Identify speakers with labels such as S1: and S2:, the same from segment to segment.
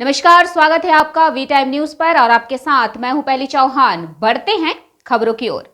S1: नमस्कार, स्वागत है आपका वी टाइम न्यूज पर और आपके साथ मैं हूं पहली चौहान। बढ़ते हैं खबरों की ओर।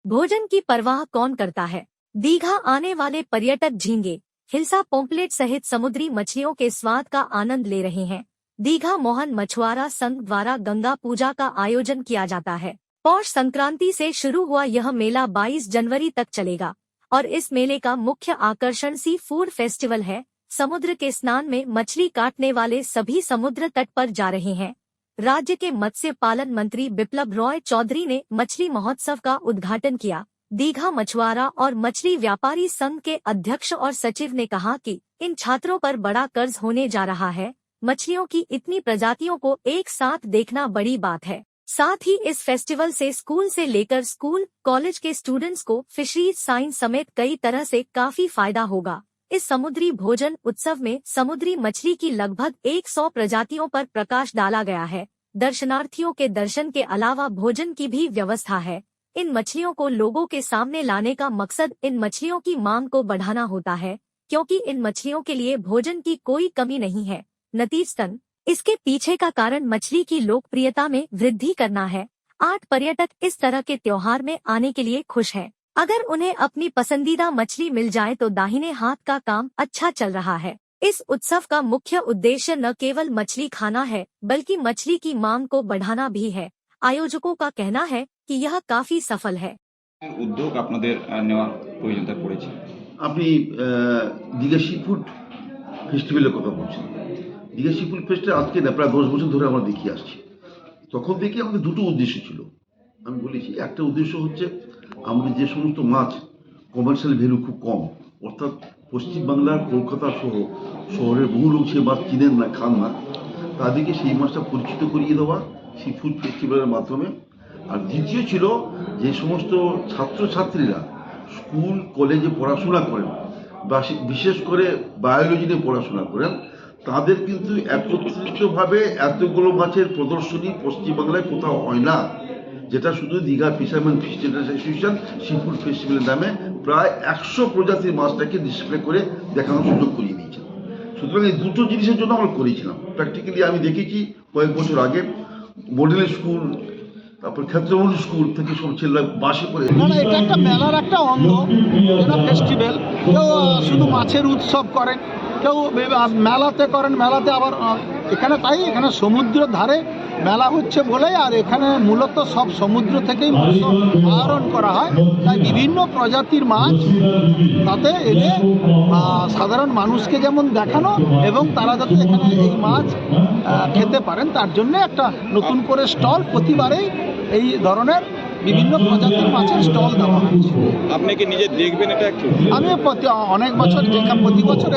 S2: भोजन की परवाह कौन करता है? दीघा आने वाले पर्यटक झींगे, हिल्सा पोम्पलेट सहित समुद्री मछलियों के स्वाद का आनंद ले रहे हैं। दीघा मोहन मछुआरा संघ द्वारा गंगा पूजा का आयोजन किया जाता है। पौष संक्रांति से शुरू हुआ यह मेला 22 जनवरी तक चलेगा और इस मेले का मुख्य आकर्षण सी फूड फेस्टिवल है। समुद्र के स्नान में मछली काटने वाले सभी समुद्र तट पर जा रहे हैं। राज्य के मत्स्य पालन मंत्री बिप्लब रॉय चौधरी ने मछली महोत्सव का उद्घाटन किया। दीघा मछुआरा और मछली व्यापारी संघ के अध्यक्ष और सचिव ने कहा कि इन छात्रों पर बड़ा कर्ज होने जा रहा है। मछलियों की इतनी प्रजातियों को एक साथ देखना बड़ी बात है। साथ ही इस फेस्टिवल से स्कूल से लेकर स्कूल कॉलेज के स्टूडेंट्स को फिशरीज साइंस समेत कई तरह से काफी फायदा होगा। इस समुद्री भोजन उत्सव में समुद्री मछली की लगभग 100 प्रजातियों पर प्रकाश डाला गया है। दर्शनार्थियों के दर्शन के अलावा भोजन की भी व्यवस्था है। इन मछलियों को लोगों के सामने लाने का मकसद इन मछलियों की मांग को बढ़ाना होता है, क्योंकि इन मछलियों के लिए भोजन की कोई कमी नहीं है। नतीजतन इसके पीछे का कारण मछली की लोकप्रियता में वृद्धि करना है। 8 पर्यटक इस तरह के त्योहार में आने के लिए खुश हैं। अगर उन्हें अपनी पसंदीदा मछली मिल जाए तो दाहिने हाथ का काम अच्छा चल रहा है। इस उत्सव का मुख्य उद्देश्य न केवल मछली खाना है, बल्कि मछली की मांग को बढ़ाना भी है। आयोजकों का कहना है कि यह काफी सफल है।
S3: उद्योग আপনাদের নেওয়ার প্রয়োজনতা পড়েছে।
S4: আপনি দীঘা সি ফুড ফেস্টিভ্যালের কথা বলছেন। দীঘা সি ফুড ফেস্টে আজকে না প্রায় 10 বছর ধরে আমরা দেখিয়ে আসছি। তখন থেকে আমাদের দুটো উদ্দেশ্য ছিল। আমি বলেছি একটা উদ্দেশ্য হচ্ছে আমাদের যে সমস্ত মাছ কমার্শিয়াল ভ্যালু খুব কম, অর্থাৎ পশ্চিমবাংলার কলকাতা সহ শহরের বহু লোক সে মাছ চিনেন না, খান না, তাদেরকে সেই মাছটা পরিচিত করিয়ে দেওয়া সি ফুড ফেস্টিভ্যালের মাধ্যমে। আর দ্বিতীয় ছিল যে সমস্ত ছাত্রছাত্রীরা স্কুল কলেজে পড়াশোনা করেন বা বিশেষ করে বায়োলজি নিয়ে পড়াশোনা করেন, তাদের কিন্তু একত্রিতভাবে এতগুলো মাছের প্রদর্শনী পশ্চিমবাংলায় কোথাও হয় না, যেটা শুধু Digha fisherman fishers association sea food ফেস্টিভ্যালের নামে প্রায় 100 প্রজাতির মাছটাকে ডিসপ্লে করে দেখানোর সুযোগ করিয়ে দিয়েছে। সুতরাং এই দুটো জিনিসের জন্য আমরা করেছিলাম। প্র্যাকটিক্যালি আমি দেখেছি কয়েক বছর আগে মডেল স্কুল, তারপর ক্ষেত্রমূল স্কুল থেকে সব ছেলেরা বাসে করে।
S5: এটা একটা মেলার একটা অঙ্গ, এটা ফেস্টিভ্যাল। কেউ শুধু মাছের উৎসব করেন, কেউ মেলাতে করেন, মেলাতে আবার এখানে তাই এখানে সমুদ্রের ধারে মেলা হচ্ছে বলেই, আর এখানে মূলত সব সমুদ্র থেকেই মাছ আহরণ করা হয়। তাই বিভিন্ন প্রজাতির মাছ তাতে এনে সাধারণ মানুষকে যেমন দেখানো এবং তারা যাতে এখানে এই মাছ খেতে পারেন তার জন্য একটা নতুন করে স্টল প্রতিবারেই এই ধরনের বিভিন্ন প্রজাতির মাছের স্টল দেওয়া হচ্ছে।
S3: আপনি কি নিজে দেখবেন এটা একটু?
S5: আমি অনেক বছর প্রতি বছর